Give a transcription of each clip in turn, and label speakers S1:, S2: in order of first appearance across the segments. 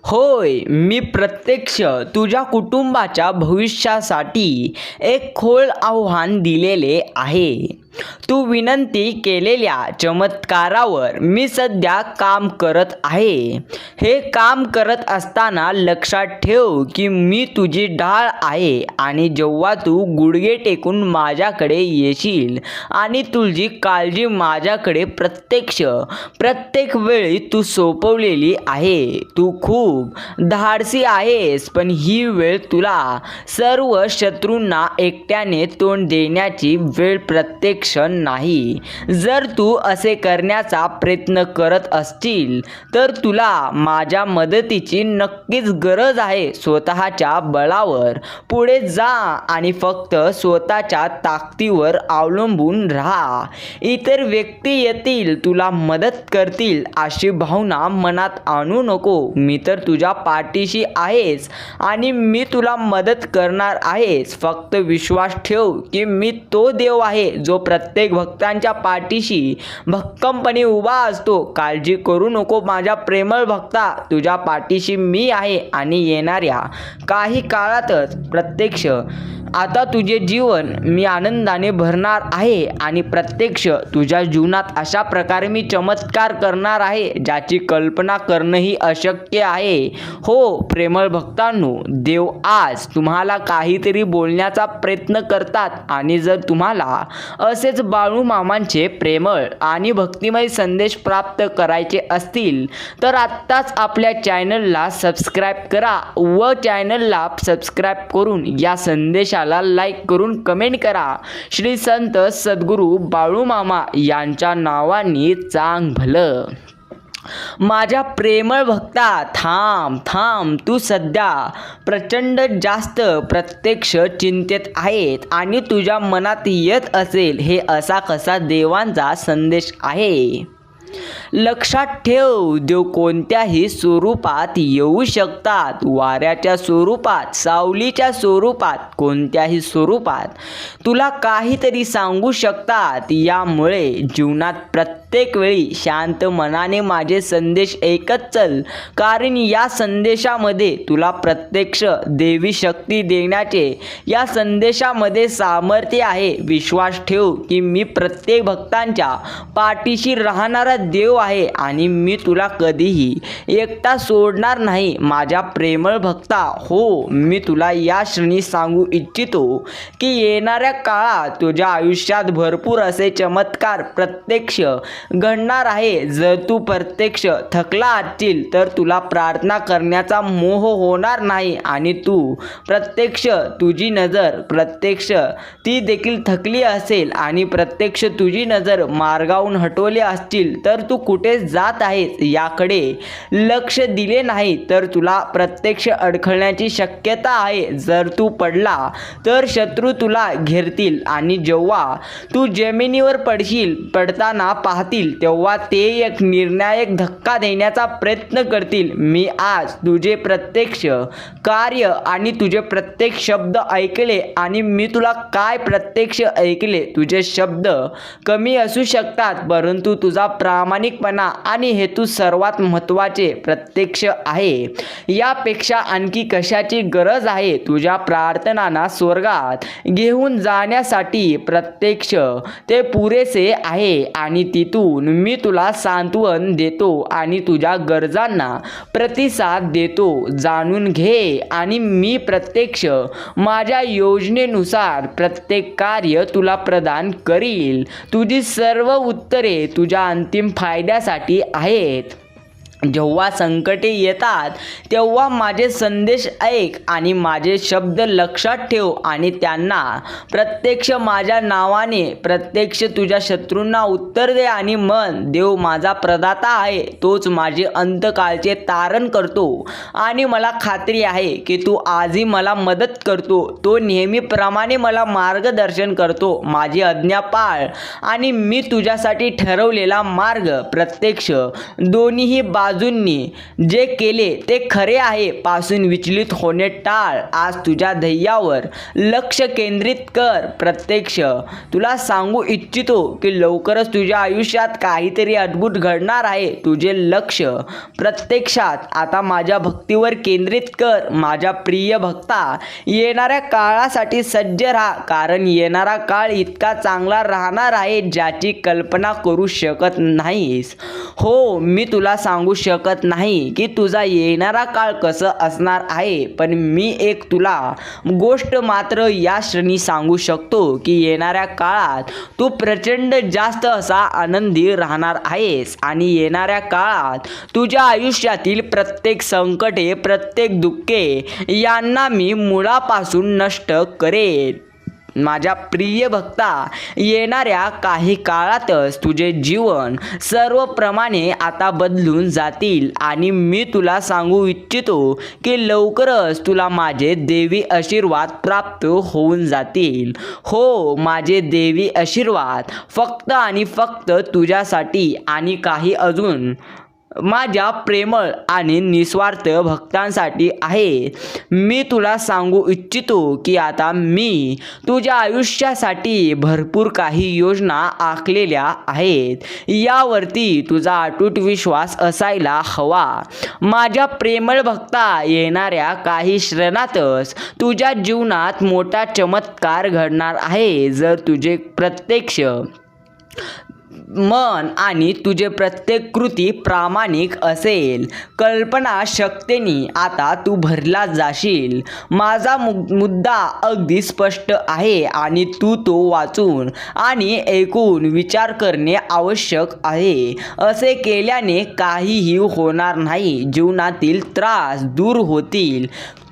S1: होय, मी प्रत्यक्ष तुझ्या कुटुंबाच्या भविष्यासाठी एक खोल आव्हान दिलेले आहे. तू विनंती केलेल्या चमत्कारावर मी सध्या काम करत आहे. हे काम करत असताना लक्षात ठेव की मी तुझी ढाल आहे आणि जेव्हा तू गुडघे टेकून माझ्याकडे येशील आणि तुझी काळजी माझ्याकडे प्रत्येक वेळी तू सोपवलेली आहे. तू खूप धाडसी आहेस, पण ही वेळ तुला सर्व शत्रूंना एकट्याने तोंड देण्याची वेळ प्रत्येक क्षण नाही. जर तू असे करण्याचा प्रयत्न करत असशील तर तुला माझ्या मदतीची नक्कीच गरज आहे. स्वतःच्या बळावर पुढे जा आणि फक्त स्वतःच्या ताकदीवर अवलंबून राहा. इतर व्यक्ती येतील, तुला मदत करतील अशी भावना मनात आणू नको. मी तर तुझ्या पाठीशी आहेस आणि मी तुला मदत करणार आहेस. फक्त विश्वास ठेव की मी तो देव आहे जो प्रत्येक भक्तांच्या पाठीशी भक्कमपणे उभा असतो. काळजी करू नको माझ्या प्रेमळ भक्ता, तुझ्या पाठीशी मी आहे आणि येणाऱ्या काही काळातच प्रत्यक्ष आता तुझे जीवन मी आनंदाने भरणार आहे आणि प्रत्यक्ष तुझ्या जीवनात अशा प्रकारे मी चमत्कार करणार आहे ज्याची कल्पना करणंही अशक्य आहे. हो प्रेमळ भक्तांनो, देव आज तुम्हाला काहीतरी बोलण्याचा प्रयत्न करतात आणि जर तुम्हाला असेच बाळू मामांचे प्रेमळ आणि भक्तिमय संदेश प्राप्त करायचे असतील तर आत्ताच आपल्या चॅनलला सबस्क्राईब करा व चॅनलला सबस्क्राईब करून या संदेशाला लाईक करून कमेंट करा. श्री संत सद्गुरू बाळू मामा यांच्या नावाने चांग भलं. माझ्या प्रेमळ भक्ता, थांब. तू सध्या प्रचंड जास्त प्रत्यक्ष चिंतेत आहेत आणि तुझ्या मनात येत असेल हे असा कसा देवांचा संदेश आहे. लक्षात ठेव, देव कोणत्याही स्वरूपात येऊ शकतात. वाऱ्याच्या स्वरूपात, सावलीच्या स्वरूपात, कोणत्याही स्वरूपात तुला काहीतरी सांगू शकतात. यामुळे जीवनात प्रत्येक वेळी शांत मनाने माझे संदेश ऐकत चल, कारण या संदेशामध्ये तुला प्रत्यक्ष देवी शक्ती देण्याचे या संदेशामध्ये सामर्थ्य आहे. विश्वास ठेव की मी प्रत्येक भक्तांच्या पाठीशी राहणारा देव आहे आणि मी तुला कधीही एकटा सोडणार नाही. माझ्या प्रेमळ भक्ता, हो मी तुला या क्षणी सांगू इच्छितो की येणाऱ्या काळात तुझ्या आयुष्यात भरपूर असे चमत्कार प्रत्यक्ष घडणार आहे. जर तू प्रत्यक्ष थकला असशील तर तुला प्रार्थना करण्याचा मोह होणार नाही आणि तू प्रत्यक्ष तुझी नजर प्रत्यक्ष ती देखील थकली असेल आणि प्रत्यक्ष तुझी नजर मार्गावरून हटवली असतील तर तू कुठे जात आहेस याकडे लक्ष दिले नाही तर तुला प्रत्यक्ष अडखळण्याची शक्यता आहे. जर तू पडला तर शत्रू तुला घेरतील आणि जेव्हा तू जमिनीवर पडताना पाहतील तेव्हा ते एक निर्णायक धक्का देण्याचा प्रयत्न करतील. मी आज तुझे प्रत्यक्ष कार्य आणि तुझे प्रत्येक शब्द ऐकले आणि मी तुला काय प्रत्यक्ष ऐकले. तुझे शब्द कमी असू शकतात परंतु तुझा प्रामाणिकपणा आणि हेतू सर्वात महत्त्वाचे प्रत्यक्ष आहे. यापेक्षा आणखी कशाची गरज आहे. तुझ्या प्रार्थनांना स्वर्गात घेऊन जाण्यासाठी प्रत्यक्ष ते पुरेसे आहे आणि तिथून मी तुला सांत्वन देतो आणि तुझ्या गरजांना प्रतिसाद देतो. जाणून घे आणि मी प्रत्यक्ष माझ्या योजनेनुसार प्रत्येक कार्य तुला प्रदान करील. तुझी सर्व उत्तरे तुझ्या अंतिम फायद्यासाठी आहेत. जेव्हा संकटे येतात तेव्हा माझे संदेश ऐक आणि माझे शब्द लक्षात ठेव आणि त्यांना प्रत्यक्ष माझ्या नावाने प्रत्यक्ष तुझ्या शत्रूंना उत्तर दे आणि मन, देव माझा प्रदाता आहे, तोच माझे अंतकाळचे तारण करतो आणि मला खात्री आहे की तू आजही मला मदत करतो. तो नेहमीप्रमाणे मला मार्गदर्शन करतो. माझी आज्ञा पाळ आणि मी तुझ्यासाठी ठरवलेला मार्ग प्रत्यक्ष दोन्हीही बाजू बाजूंनी जे केले ते खरे आहे पासून विचलित होणे टाळ. आज तुझ्या ध्येयावर लक्ष केंद्रित कर. प्रत्यक्ष तुला सांगू इच्छितो की लवकरच तुझ्या आयुष्यात काहीतरी अद्भुत घडणार आहे. तुझे लक्ष प्रत्यक्षात आता माझ्या भक्तीवर केंद्रित कर. माझ्या प्रिय भक्ता, येणाऱ्या काळासाठी सज्ज राहा, कारण येणारा काळ इतका चांगला राहणार आहे ज्याची कल्पना करू शकत नाहीस. हो, मी तुला सांगू शकत नाही की तुझा येणारा काळ कसं असणार आहे, पण मी एक तुला गोष्ट मात्र या क्षणी सांगू शकतो की येणाऱ्या काळात तू प्रचंड जास्त असा आनंदी राहणार आहेस आणि येणाऱ्या काळात तुझ्या आयुष्यातील प्रत्येक संकटे, प्रत्येक दुःखे यांना मी मुळापासून नष्ट करेन. माझ्या प्रिय भक्ता, येणाऱ्या काही काळातच तुझे जीवन सर्वप्रमाणे आता बदलून जातील आणि मी तुला सांगू इच्छितो की लवकरच तुला माझे देवी आशीर्वाद प्राप्त होऊन जातील. हो, माझे देवी आशीर्वाद फक्त आणि फक्त तुझ्यासाठी आणि काही अजून माझ्या प्रेमळ आणि निस्वार्थ भक्तांसाठी आहे. मी तुला सांगू इच्छितो की आता मी तुझ्या आयुष्यासाठी भरपूर काही योजना आखलेल्या आहेत. यावरती तुझा अटूट विश्वास असायला हवा. माझ्या प्रेमळ भक्ता, येणाऱ्या काही क्षणातच तुझ्या जीवनात मोठा चमत्कार घडणार आहे. जर तुझे प्रत्यक्ष मन आणि तुझे प्रत्येक कृती प्रामाणिक असेल, कल्पना शक्तीने आता तू भरला जाशील. माझा मुद्दा अगदी स्पष्ट आहे आणि तू तो वाचून आणि ऐकून विचार करणे आवश्यक आहे. असे केल्याने काहीही होणार नाही. जीवनातील त्रास दूर होतील.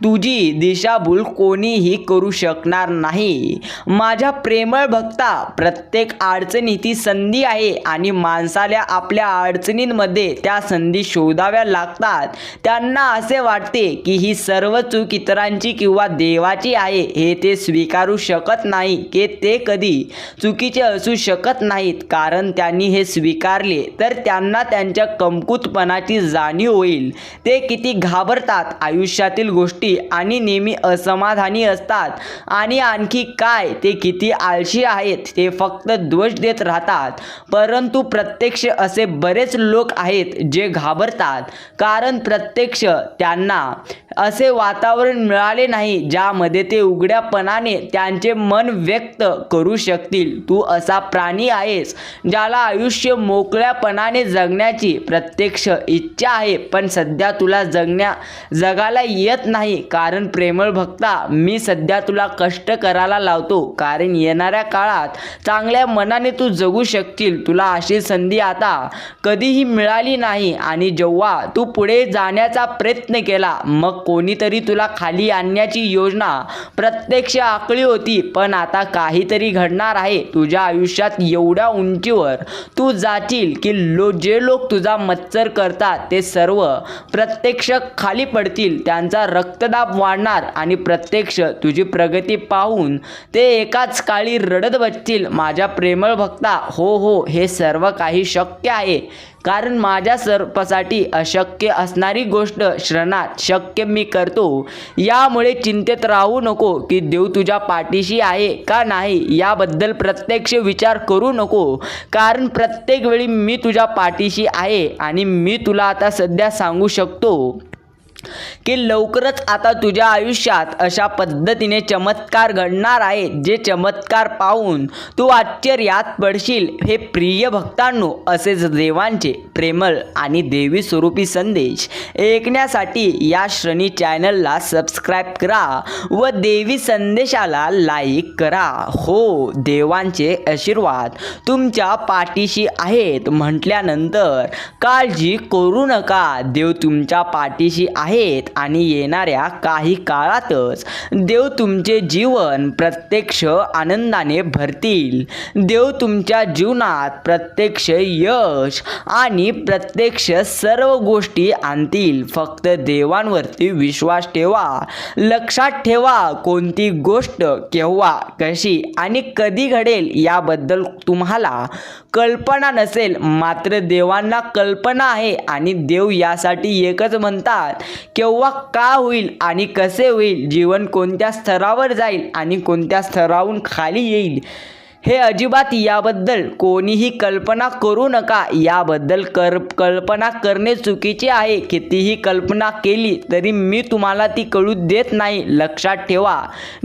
S1: तुझी दिशाभूल कोणीही करू शकणार नाही. माझ्या प्रेमळ भक्ता, प्रत्येक अडचणीची संधी आहे आणि माणसाला आपल्या अडचणींमध्ये त्या संधी शोधाव्या लागतात. त्यांना असे वाटते की ही सर्व चूक इतरांची किंवा देवाची आहे. हे ते स्वीकारू शकत नाही की ते कधी चुकीचे असू शकत नाहीत, कारण त्यांनी हे स्वीकारले तर त्यांना त्यांच्या कमकुवतपणाची जाणीव होईल. ते किती घाबरतात आयुष्यातील गोष्टी आणि नेहमी असमाधानी असतात आणि आणखी काय, ते किती आळशी आहेत, ते फक्त दोष देत राहतात. परंतु प्रत्यक्ष असे बरेच लोक आहेत जे घाबरतात कारण प्रत्यक्ष त्यांना असे वातावरण मिळाले नाही ज्यामध्ये ते उघड्यापणाने त्यांचे मन व्यक्त करू शकतील. तू असा प्राणी आहेस ज्याला आयुष्य मोकळ्यापणाने जगण्याची प्रत्यक्ष इच्छा आहे, पण सध्या तुला जगायला येत नाही. कारण प्रेमळ भक्ता, मी सध्या तुला कष्ट करायला लावतो, कारण येणाऱ्या काळात चांगल्या मनाने तू जगू शकशील. तुला अशी संधी आता कधीही मिळाली नाही आणि जेव्हा तू पुढे जाण्याचा प्रयत्न केला मग कोणीतरी तुला खाली आणण्याची योजना प्रत्यक्ष आखली होती, पण आता काहीतरी घडणार आहे. तुझ्या आयुष्यात एवढ्या उंचीवर तू जाशील की जे लोक तुझा मत्सर करतात ते सर्व प्रत्यक्ष खाली पडतील. त्यांचा रक्तदाब वाढणार आणि प्रत्यक्ष तुझी प्रगती पाहून ते एकाच काळी रडत बसतील. माझ्या प्रेमळ भक्ता, हो, हे सर्व काही शक्य आहे, कारण माझ्या सर्पासाठी अशक्य असणारी गोष्ट क्षणात शक्य मी करतो. यामुळे चिंतेत राहू नको की देव तुझ्या पाठीशी आहे का नाही याबद्दल प्रत्यक्ष विचार करू नको, कारण प्रत्येक वेळी मी तुझ्या पाठीशी आहे. आणि मी तुला आता सध्या सांगू शकतो की लवकरच आता तुझ्या आयुष्यात अशा पद्धतीने चमत्कार घडणार आहेत जे चमत्कार पाहून तू आश्चर्यात पडशील. हे प्रिय भक्तांनो, असेच देवांचे प्रेमळ आणि देवी स्वरूपी संदेश ऐकण्यासाठी या क्षणी चॅनलला सबस्क्राईब करा व देवी संदेशाला लाईक करा. हो, देवांचे आशीर्वाद तुमच्या पाठीशी आहेत म्हटल्यानंतर काळजी करू नका. देव तुमच्या पाठीशी आहेत आणि येणाऱ्या काही काळातच देव तुमचे जीवन प्रत्यक्ष आनंदाने भरतील. देव तुमच्या जीवनात प्रत्यक्ष यश आणि प्रत्यक्ष सर्व गोष्टी आणतील. फक्त देवांवरती विश्वास ठेवा. लक्षात ठेवा, कोणती गोष्ट केव्हा, कशी आणि कधी घडेल याबद्दल तुम्हाला कल्पना नसेल, मात्र देवांना कल्पना आहे. आणि देव यासाठी एकच म्हणतात, केव्हा का होईल आणि कसे होईल, जीवन कोणत्या स्तरावर जाईल आणि कोणत्या स्तरावरून खाली येईल हे अजिबात याबद्दल कोणीही कल्पना करू नका. याबद्दल कल्पना करणे चुकीचे आहे. कितीही कल्पना केली तरी मी तुम्हाला ती कळू देत नाही. लक्षात ठेवा,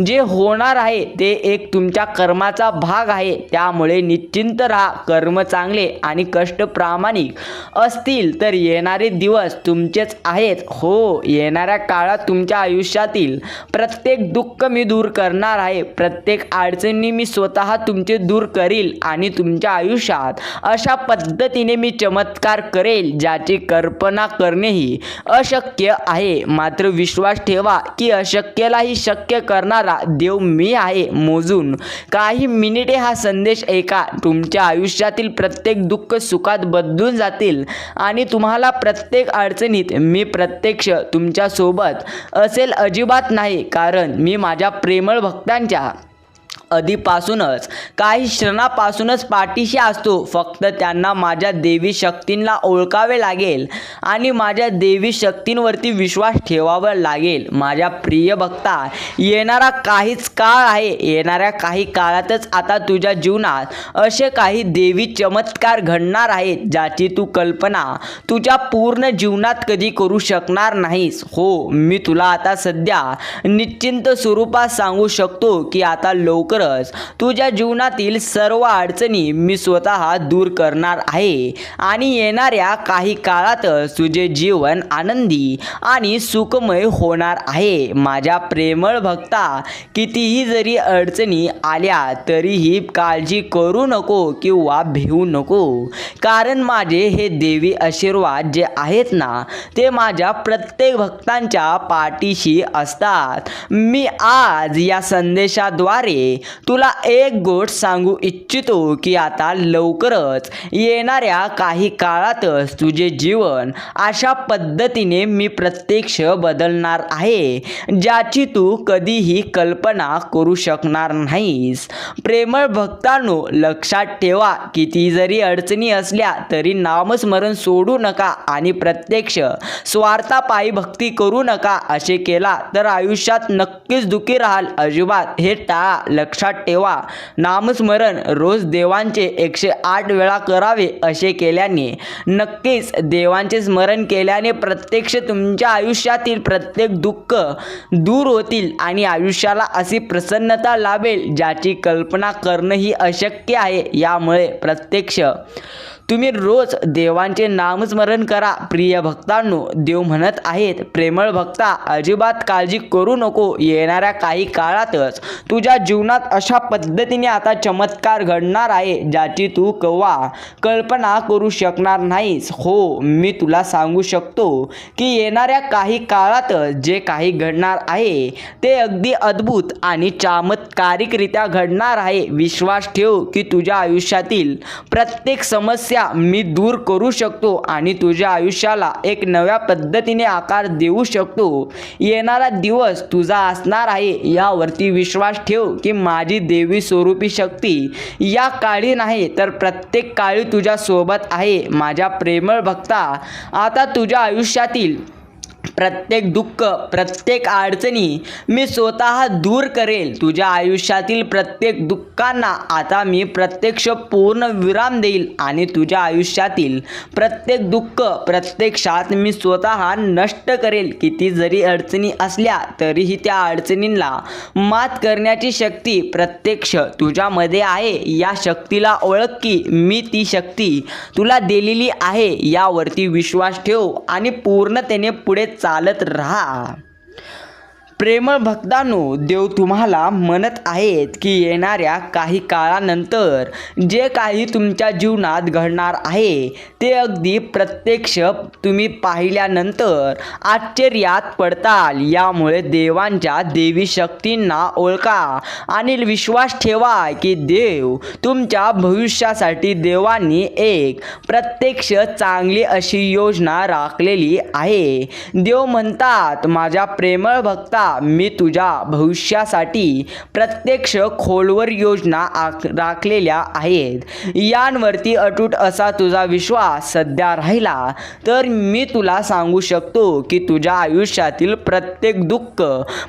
S1: जे होणार आहे ते एक तुमच्या कर्माचा भाग आहे. त्यामुळे निश्चिंत राहा. कर्म चांगले आणि कष्ट प्रामाणिक असतील तर येणारे दिवस तुमचेच आहेत. हो, येणाऱ्या काळात तुमच्या आयुष्यातील प्रत्येक दुःख मी दूर करणार आहे. प्रत्येक अडचणी मी स्वतः दूर करील आणि तुमच्या आयुष्यात अशा पद्धतीने मी चमत्कार करेल ज्याची कल्पना करणेही अशक्य आहे. मात्र विश्वास ठेवा की अशक्यलाही शक्य करणारा देव मी आहे. मोजून काही मिनिटे हा संदेश ऐका. तुमच्या आयुष्यातील प्रत्येक दुःख सुखात बदलून जातील आणि तुम्हाला प्रत्येक अडचणीत मी प्रत्यक्ष तुमच्या सोबत असेल अजिबात नाही. कारण मी माझ्या प्रेमळ भक्तांच्या आधीपासूनच काही क्षणापासूनच पाठीशी असतो. फक्त त्यांना माझ्या देवी शक्तींना ओळखावे लागेल आणि माझ्या देवी शक्तींवरती विश्वास ठेवावा लागेल. माझ्या प्रिय भक्ता, येणारा काहीच काळ आहे. येणाऱ्या काही काळातच आता तुझ्या जीवनात असे काही देवी चमत्कार घडणार आहेत ज्याची तू कल्पना तुझ्या पूर्ण जीवनात कधी करू शकणार नाहीस. हो, मी तुला आता सध्या निश्चिंत स्वरूपात सांगू शकतो की आता लवकर तुझ्या जीवनातील सर्व अडचणी मी स्वतः दूर करणार आहे आणि येणाऱ्या काही काळातच तुझे जीवन आनंदी आणि सुखमय होणार आहे. माझ्या प्रेमळ भक्ता, कितीही जरी अडचणी आल्या तरीही काळजी करू नको किंवा भिवू नको. कारण माझे हे देवी आशीर्वाद जे आहेत ना, ते माझ्या प्रत्येक भक्तांच्या पाठीशी असतात. मी आज या संदेशाद्वारे तुला एक गोष्ट सांगू इच्छितो की आता लवकरच येणाऱ्या काही काळातच तुझे जीवन अशा पद्धतीने मी प्रत्यक्ष बदलणार आहे ज्याची तू कधीही कल्पना करू शकणार नाहीस. प्रेमळ भक्तांनो, लक्षात ठेवा, किती जरी अडचणी असल्या तरी नामस्मरण सोडू नका आणि प्रत्यक्ष स्वार्थापायी भक्ती करू नका. असे केला तर आयुष्यात नक्कीच दुःखी राहाल. अजिबात हे टाळा. लक्षात ठेवा, नामस्मरण रोज देवांचे 108 वेळा करावे. असे केल्याने, नक्कीच देवांचे स्मरण केल्याने प्रत्यक्ष तुमच्या आयुष्यातील प्रत्येक दुःख दूर होतील आणि आयुष्याला अशी प्रसन्नता लाभेल ज्याची कल्पना करणंही अशक्य आहे. यामुळे प्रत्यक्ष तुम्ही रोज देवांचे नामस्मरण करा. प्रिय भक्तांनो, देव म्हणत आहेत, प्रेमळ भक्ता, अजिबात काळजी करू नको. येणाऱ्या काही काळातच तुझ्या जीवनात अशा पद्धतीने आता चमत्कार घडणार आहे ज्याची तू केव्हा कल्पना करू शकणार नाहीस. हो, मी तुला सांगू शकतो की येणाऱ्या काही काळातच जे काही घडणार आहे ते अगदी अद्भुत आणि चमत्कारिकरित्या घडणार आहे. विश्वास ठेव की तुझ्या आयुष्यातील प्रत्येक समस्या मी दूर करू शकतो आणि तुझ्या आयुष्याला एक नव्या पद्धतीने आकार देऊ शकतो. येणारा दिवस तुझा असणार आहे यावरती विश्वास ठेव की माझी देवी स्वरूपी शक्ती या काळी नाही तर प्रत्येक काळी तुझ्या सोबत आहे. माझ्या प्रेमळ भक्ता, आता तुझ्या आयुष्यातील प्रत्येक दुःख, प्रत्येक अडचणी मी स्वतः दूर करेल. तुझ्या आयुष्यातील प्रत्येक दुःखांना आता मी प्रत्यक्ष पूर्ण विराम देईल आणि तुझ्या आयुष्यातील प्रत्येक दुःख प्रत्यक्षात मी स्वतः नष्ट करेल. किती जरी अडचणी असल्या तरीही त्या अडचणींना मात करण्याची शक्ती प्रत्यक्ष तुझ्यामध्ये आहे. या शक्तीला ओळख की मी ती शक्ती तुला दिलेली आहे. यावरती विश्वास ठेव आणि पूर्णतेने पुढे चालत राहा. प्रेमळ भक्तांनो, देव तुम्हाला म्हणत आहेत की येणाऱ्या काही काळानंतर जे काही तुमच्या जीवनात घडणार आहे ते अगदी प्रत्यक्ष तुम्ही पाहिल्यानंतर आश्चर्यात पडताल. यामुळे देवांच्या देवी शक्तींना ओळखा आणि विश्वास ठेवा की देव तुमच्या भविष्यासाठी देवांनी एक प्रत्यक्ष चांगली अशी योजना राखलेली आहे. देव म्हणतात, माझ्या प्रेमळ भक्ता, मी तुझ्या भविष्यासाठी प्रत्यक्ष खोलवर योजना राखलेल्या आहेत. यांवरती अटूट असा तुझा विश्वास सध्या राहिला तर मी तुला सांगू शकतो की तुझ्या आयुष्यातील प्रत्येक दुःख,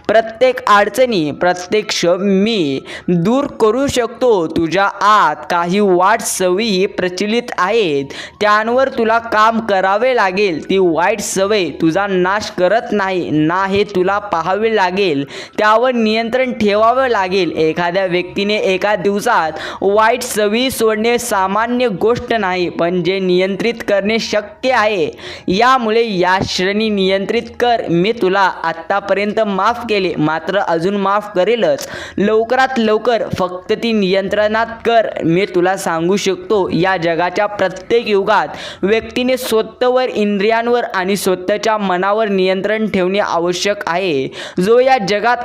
S1: प्रत्येक अडचणी प्रत्यक्ष मी दूर करू शकतो. तुझ्या आत काही वाईट सवयी प्रचलित आहेत, त्यांवर तुला काम करावे लागेल. ती वाईट सवय तुझा नाश करत नाही ना हे तुला पाहावे लागेल, त्यावर नियंत्रण ठेवावे लागेल. एखाद्या व्यक्तीने एका दिवसात वाईट सवयी सोडणे सामान्य गोष्ट नाही, पण जे नियंत्रित करणे शक्य आहे. यामुळे या श्रेणी नियंत्रित कर. मी तुला आत्तापर्यंत माफ केले, मात्र अजून माफ करेलच. लवकरात लवकर फक्त ती नियंत्रणात कर. मी तुला सांगू शकतो, या जगाच्या प्रत्येक युगात व्यक्तीने स्वतःवर, इंद्रियांवर आणि स्वतःच्या मनावर नियंत्रण ठेवणे आवश्यक आहे. जो या जगात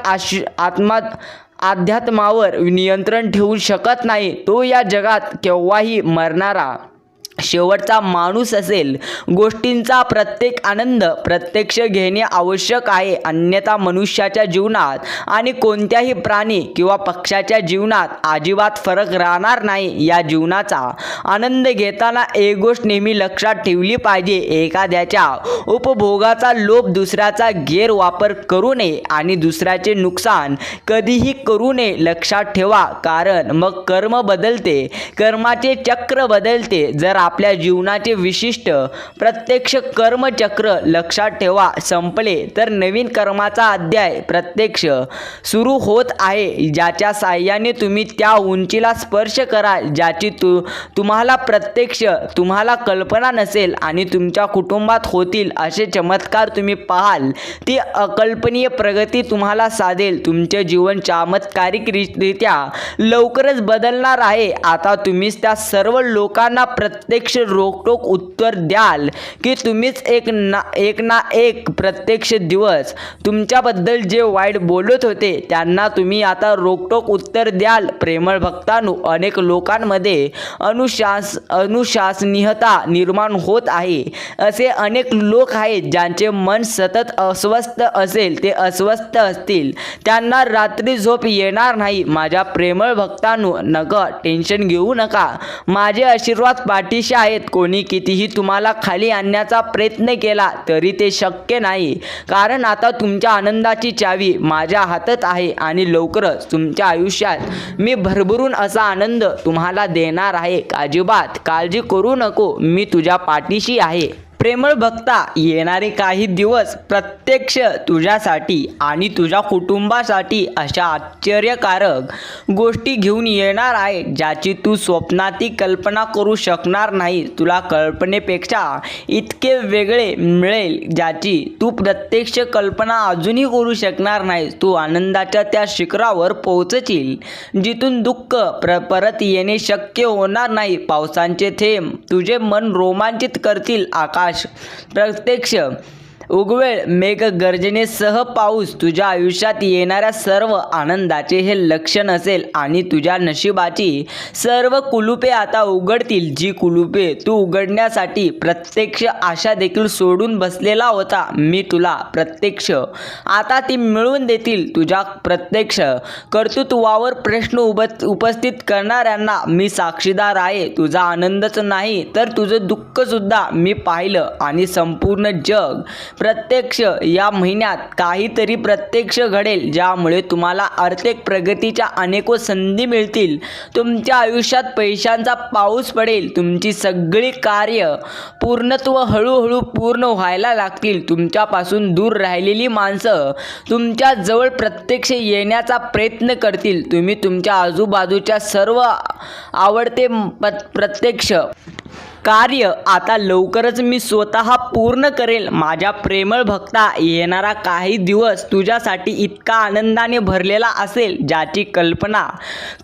S1: अध्यात्मावर नियंत्रण ठेवू शकत नाही तो या जगात केव्हाही मरणारा शेवटचा माणूस असेल. गोष्टींचा प्रत्येक आनंद प्रत्यक्ष घेणे आवश्यक आहे, अन्यथा मनुष्याच्या जीवनात आणि कोणत्याही प्राणी किंवा पक्षाच्या जीवनात अजिबात फरक राहणार नाही. या जीवनाचा आनंद घेताना एक गोष्ट नेहमी लक्षात ठेवली पाहिजे, एखाद्याच्या उपभोगाचा लोभ, दुसऱ्याचा गैरवापर करू नये आणि दुसऱ्याचे नुकसान कधीही करू नये. लक्षात ठेवा, कारण मग कर्म बदलते, कर्माचे चक्र बदलते. जर आपल्या जीवनाचे विशिष्ट प्रत्यक्ष कर्मचक्र लक्षात ठेवा संपले तर नवीन कर्माचा अध्याय प्रत्यक्ष सुरू होत आहे, ज्याच्या साहाय्याने तुम्ही त्या उंचीला स्पर्श कराल ज्याची तुम्हाला कल्पना नसेल आणि तुमच्या कुटुंबात होतील असे चमत्कार तुम्ही पाहाल. ती अकल्पनीय प्रगती तुम्हाला साधेल. तुमचे जीवन चमत्कारिकरित्या लवकरच बदलणार आहे. आता तुम्हीच त्या सर्व लोकांना प्रत्यक्ष रोखटोक उत्तर द्याल की तुम्हीच एक ना एक प्रत्यक्ष दिवस तुमच्याबद्दल जे वाईट बोलत होते त्यांना तुम्ही आता रोखटोक उत्तर द्याल. प्रेमळ भक्तांनो, अनेक लोकांमध्ये अनुशासनीयता निर्माण होत आहे. असे अनेक लोक आहेत ज्यांचे मन सतत अस्वस्थ असेल, ते अस्वस्थ असतील, त्यांना रात्री झोप येणार नाही. माझ्या प्रेमळ भक्तांनो, नका टेन्शन घेऊ नका. माझे आशीर्वाद पाठीशी आहेत. कोणी कितीही तुम्हाला खाली आणण्याचा प्रयत्न केला तरी ते शक्य नाही, कारण आता तुमच्या आनंदाची चावी माझ्या हातात आहे आणि लवकरच तुमच्या आयुष्यात मी भरभरून असा आनंद तुम्हाला देणार आहे. अजिबात काळजी करू नको, मी तुझ्या पाठीशी आहे. प्रेमळ भक्ता, येणारे काही दिवस प्रत्यक्ष तुझ्यासाठी आणि तुझ्या कुटुंबासाठी अशा आश्चर्यकारक गोष्टी घेऊन येणार आहेत ज्याची तू स्वप्नातही कल्पना करू शकणार नाही. तुला कल्पनेपेक्षा इतके वेगळे मिळेल ज्याची तू प्रत्यक्ष कल्पना अजूनही करू शकणार नाही. तू आनंदाच्या त्या शिखरावर पोहोचशील जिथून दुःख परत येणे शक्य होणार नाही. पावसाचे थेंब तुझे मन रोमांचित करतील. आकाश प्रत्यक्ष उगवेळ, मेघ गर्जनेसह पाऊस तुझ्या आयुष्यात येणाऱ्या सर्व आनंदाचे हे लक्षण असेल आणि तुझ्या नशिबाची सर्व कुलुपे आता उघडतील, जी कुलुपे तू उघडण्यासाठी प्रत्यक्ष आशा देखील सोडून बसलेला होता. मी तुला प्रत्यक्ष आता ती मिळवून देतील. तुझ्या प्रत्यक्ष कर्तृत्वावर प्रश्न उपस्थित करणाऱ्यांना मी साक्षीदार आहे. तुझा आनंदच नाही तर तुझं दुःख सुद्धा मी पाहिलं आणि संपूर्ण जग प्रत्यक्ष या महिन्यात काहीतरी प्रत्यक्ष घडेल ज्यामुळे तुम्हाला आर्थिक प्रगतीच्या अनेको संधी मिळतील. तुमच्या आयुष्यात पैशांचा पाऊस पडेल. तुमची सगळी कार्य पूर्णत्व हळूहळू पूर्ण व्हायला लागतील. तुमच्यापासून दूर राहिलेली माणसं तुमच्या जवळ प्रत्यक्ष येण्याचा प्रयत्न करतील. तुम्ही तुमच्या आजूबाजूच्या सर्व आवडते प्रत्यक्ष कार्य आता लवकरच मी स्वतः पूर्ण करेल. माझ्या प्रेमळ भक्ता, येणारा काही दिवस तुझ्यासाठी इतका आनंदाने भरलेला असेल ज्याची कल्पना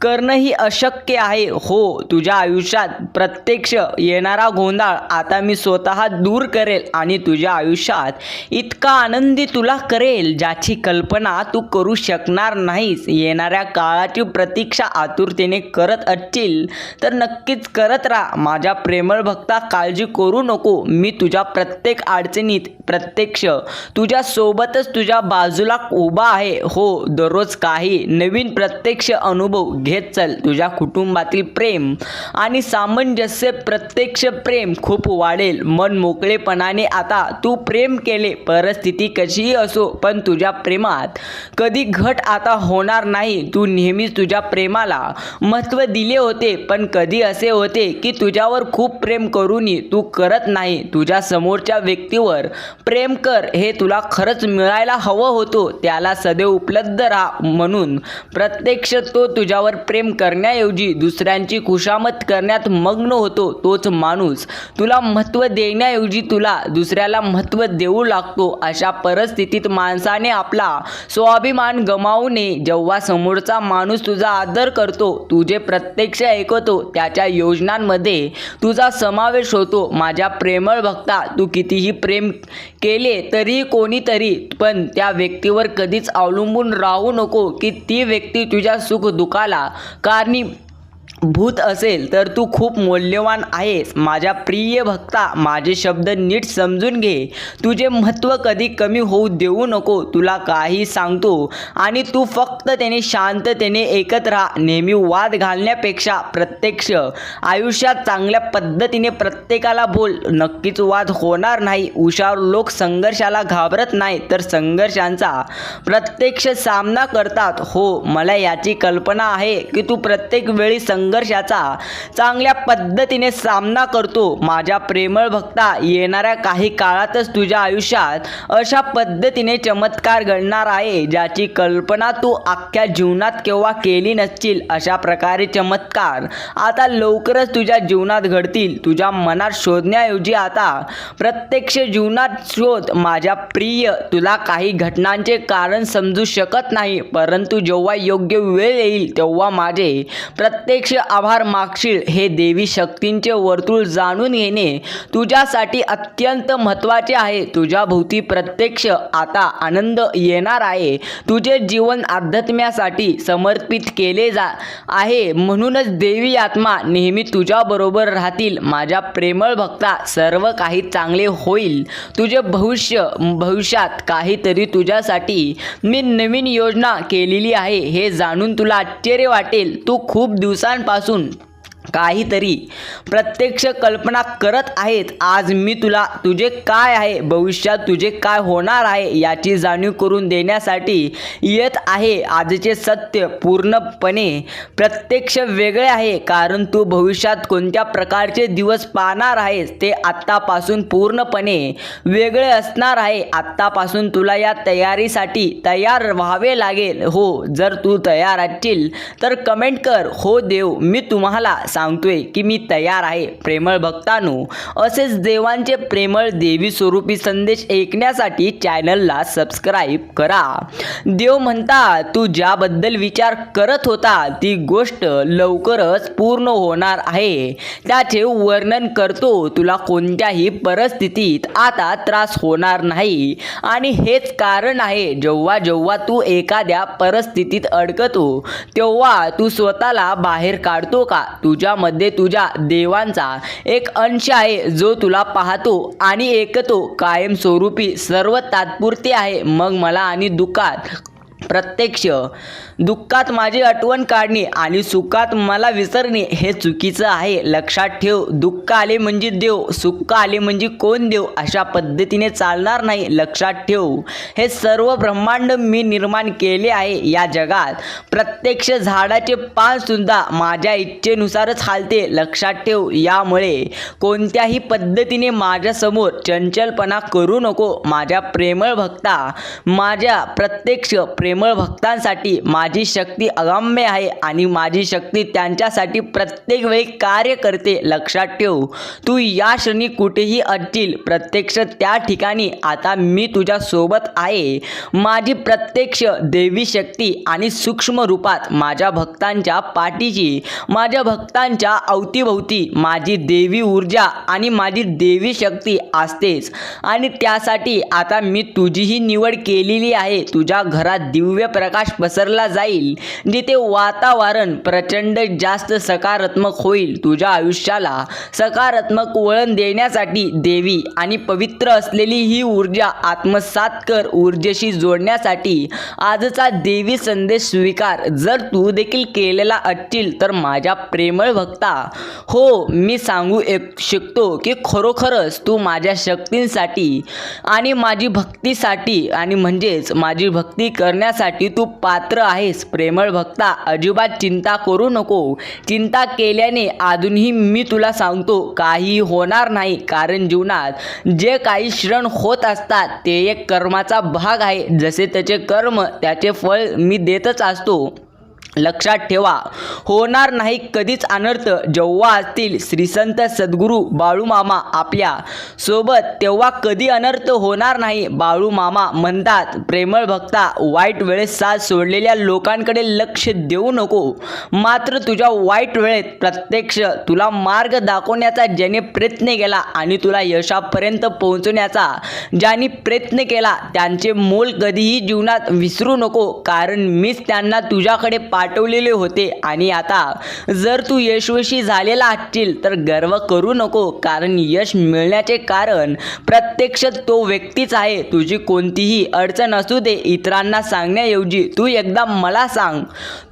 S1: करणंही अशक्य आहे. हो, तुझ्या आयुष्यात प्रत्यक्ष येणारा गोंधळ आता मी स्वतः दूर करेल आणि तुझ्या आयुष्यात इतका आनंदी तुला करेल ज्याची कल्पना तू करू शकणार नाहीस. येणाऱ्या काळाची प्रतीक्षा आतुरतेने करत असशील तर नक्कीच करत राहा. माझ्या प्रेमळ भक्ता, काळजी करू नको. मी तुझ्या प्रत्येक अडचणीत प्रत्यक्ष तुझ्या सोबतच तुझ्या बाजूला उभा आहे. हो, दररोज काही नवीन प्रत्यक्ष अनुभव घेत चल. तुझ्या कुटुंबातील प्रेम आणि सामंजस्य प्रत्यक्ष प्रेम खूप वाढेल. मन मोकळेपणाने आता तू प्रेम केले, परिस्थिती कशीही असो, पण तुझ्या प्रेमात कधी घट आता होणार नाही. तू नेहमीच तुझ्या प्रेमाला महत्त्व दिले होते, पण कधी असे होते की तुझ्यावर खूप प्रेम करूनही तू करत नाही. तुझ्या समोरच्या व्यक्तीवर प्रेम कर, हे तुला खरंच मिळायला हवं होतं. त्याला सदैव उपलब्ध राहा. म्हणून प्रत्यक्ष तो तुझ्यावर प्रेम करण्याऐवजी दुसऱ्यांची खुशामत करण्यात मग्न होतो. तोच माणूस तुला महत्त्व देण्याऐवजी तुला दुसऱ्याला महत्त्व देऊ लागतो. अशा परिस्थितीत माणसाने आपला स्वाभिमान गमावू नये. जेव्हा समोरचा माणूस तुझा आदर करतो, तुझे प्रत्यक्ष ऐकतो, त्याच्या योजनांमध्ये तुझा समावेश होतो. माझ्या प्रेमळ भक्ता, तू कितीही प्रेम केले तरी कोणीतरी, पण त्या व्यक्तीवर कधीच अवलंबून राहू नको की ती व्यक्ती तुझ्या सुखदुःखाला कारणीभूत असेल तर तू खूप मौल्यवान आहेस. माझ्या प्रिय भक्ता, माझे शब्द नीट समजून घे. तुझे महत्त्व कधी कमी होऊ देऊ नको. तुला काही सांगतो आणि तू फक्त त्याने शांततेने ऐकत राहा. नेहमी वाद घालण्यापेक्षा प्रत्यक्ष आयुष्यात चांगल्या पद्धतीने प्रत्येकाला बोल. नक्कीच वाद होणार नाही. हुशार लोक संघर्षाला घाबरत नाही तर संघर्षांचा प्रत्यक्ष सामना करतात. हो, मला याची कल्पना आहे की तू प्रत्येक वेळी संघर्षाचा चांगल्या पद्धतीने सामना करतो. माझ्या प्रेमळ भक्ता, येणाऱ्या काही काळातच तुझ्या आयुष्यात अशा पद्धतीने चमत्कार घडणार आहे ज्याची कल्पना तू अख्ख्या जीवनात केव्हा केली नसशील. अशा प्रकारे चमत्कार आता लवकरच तुझ्या जीवनात घडतील. तुझ्या मनात शोधण्याऐवजी आता प्रत्यक्ष जीवनात शोध. माझ्या प्रिय, तुला काही घटनांचे कारण समजू शकत नाही, परंतु जेव्हा योग्य वेळ येईल तेव्हा माझे प्रत्यक्ष आभार मागशील. हे देवी शक्तींचे वर्तुळ जाणून घेणे तुझ्यासाठी अत्यंत महत्त्वाचे आहे. तुझ्या भोवती प्रत्यक्ष आता आनंद येणार आहे. तुझे जीवन अध्यात्मासाठी समर्पित केले आहे. म्हणूनच देवी आत्मा नेहमी तुझ्याबरोबर राहतील. माझ्या प्रेमळ भक्ता, सर्व काही चांगले होईल. तुझे भविष्यात काहीतरी तुझ्यासाठी मी नवीन योजना केलेली आहे हे जाणून तुला आश्चर्य वाटेल. तू खूप दिवसांपासून काहीतरी प्रत्यक्ष कल्पना करत आहेत. आज मी तुला तुझे काय आहे, भविष्यात तुझे काय होणार आहे याची जाणीव करून देण्यासाठी येत आहे. आजचे सत्य पूर्णपणे प्रत्यक्ष वेगळे आहे, कारण तू भविष्यात कोणत्या प्रकारचे दिवस पाहणार आहेस ते आत्तापासून पूर्णपणे वेगळे असणार आहे. आत्तापासून तुला या तयारीसाठी तयार व्हावे लागेल. हो, जर तू तयार असशील तर कमेंट कर. हो देव, मी तुम्हाला सांगतोय की मी तयार आहे. प्रेमळ भक्तांनो, असेच देवांचे प्रेमळ देवी स्वरूपी संदेश ऐकण्यासाठी चॅनलला सबस्क्राईब करा. देव म्हणतात, तू ज्याबद्दल विचार करत होता ती गोष्ट लवकरच पूर्ण होणार आहे. त्याचे वर्णन करतो. तुला कोणत्याही परिस्थितीत आता त्रास होणार नाही आणि हेच कारण आहे जेव्हा जेव्हा तू एखाद्या परिस्थितीत अडकतो तेव्हा तू स्वतःला बाहेर काढतो का? तुझ्यामध्ये तुझ्या देवांचा एक अंश आहे जो तुला पाहतो आणि ऐकतो. कायमस्वरूपी सर्व तात्पुरते आहे. मग मला आणि प्रत्यक्ष दुःखात माझी आठवण काढणे आणि सुखात मला विसरणे हे चुकीचं आहे. लक्षात ठेव, दुःख आले म्हणजे देव, सुख आले म्हणजे कोण देव अशा पद्धतीने चालणार नाही. लक्षात ठेव, हे सर्व ब्रह्मांड मी निर्माण केले आहे. या जगात प्रत्यक्ष झाडाचे पान सुद्धा माझ्या इच्छेनुसारच हालते. लक्षात ठेव, यामुळे कोणत्याही पद्धतीने माझ्यासमोर चंचलपणा करू नको. माझ्या प्रेमळ भक्ता, माझ्या प्रत्यक्ष प्रेमळ प्रेमळ भक्तांसाठी माझी शक्ती अगम्य आहे आणि माझी शक्ती त्यांच्यासाठी प्रत्येक वेळी कार्य करते. लक्षात ठेव, तू या क्षणी कुठेही असशील, प्रत्यक्ष त्या ठिकाणी आता मी तुझ्या सोबत आहे. माझी प्रत्यक्ष देवी शक्ती आणि सूक्ष्म रूपात माझ्या भक्तांच्या पाठीशी, माझ्या भक्तांच्या अवतीभोवती माझी देवी ऊर्जा आणि माझी देवी शक्ती असतेच. आणि त्यासाठी आता मी तुझीही निवड केलेली आहे. तुझ्या घरात दिव्य प्रकाश पसरला जाईल, जिथे वातावरण प्रचंड जास्त सकारात्मक होईल. तुझ्या आयुष्याला सकारात्मक वळण देण्यासाठी देवी आणि पवित्र असलेली ही ऊर्जा आत्मसात कर. ऊर्जेशी जोडण्यासाठी आजचा देवी संदेश स्वीकार. जर तू देखील केलेला असशील तर माझ्या प्रेमळ भक्ता, हो, मी सांगू शकतो की खरोखरच तू माझ्या शक्तींसाठी आणि माझी भक्तीसाठी आणि म्हणजेच माझी भक्ती करण्यासाठी तू पात्र आहेस. प्रेमळ भक्ता, अजिबात चिंता करू नको. चिंता केल्याने अजूनही मी तुला सांगतो काही होणार नाही, कारण जीवनात जे काही क्षण होत असतात ते एक कर्माचा भाग आहे. जसे त्याचे कर्म त्याचे फळ मी देतच असतो. लक्षात ठेवा, होणार नाही कधीच अनर्थ. जेव्हा असतील श्रीसंत सद्गुरू बाळूमामा आपल्या सोबत तेव्हा कधी अनर्थ होणार नाही. बाळूमामा म्हणतात, प्रेमळ भक्ता, वाईट वेळेत साथ सोडलेल्या लोकांकडे लक्ष देऊ नको. मात्र तुझ्या वाईट वेळेत प्रत्यक्ष तुला मार्ग दाखवण्याचा ज्याने प्रयत्न केला आणि तुला यशापर्यंत पोहोचवण्याचा ज्याने प्रयत्न केला त्यांचे मोल कधीही जीवनात विसरू नको, कारण मीच त्यांना तुझ्याकडे पाठवलेले होते. आणि आता जर तू यशस्वी झालेला असशील तर गर्व करू नको, कारण यश मिळण्याचे कारण प्रत्यक्ष तो व्यक्तीच आहे. तुझी कोणतीही अडचण असू दे, इतरांना सांगण्याऐवजी तू एकदा मला सांग.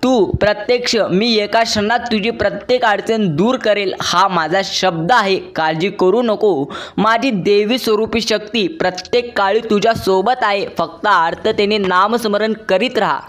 S1: तू प्रत्यक्ष मी एका क्षणात तुझी प्रत्येक अडचण दूर करेल, हा माझा शब्द आहे. काळजी करू नको, माझी देवी स्वरूपी शक्ती प्रत्येक काळी तुझ्या सोबत आहे. फक्त आर्ततेने नामस्मरण करीत राहा.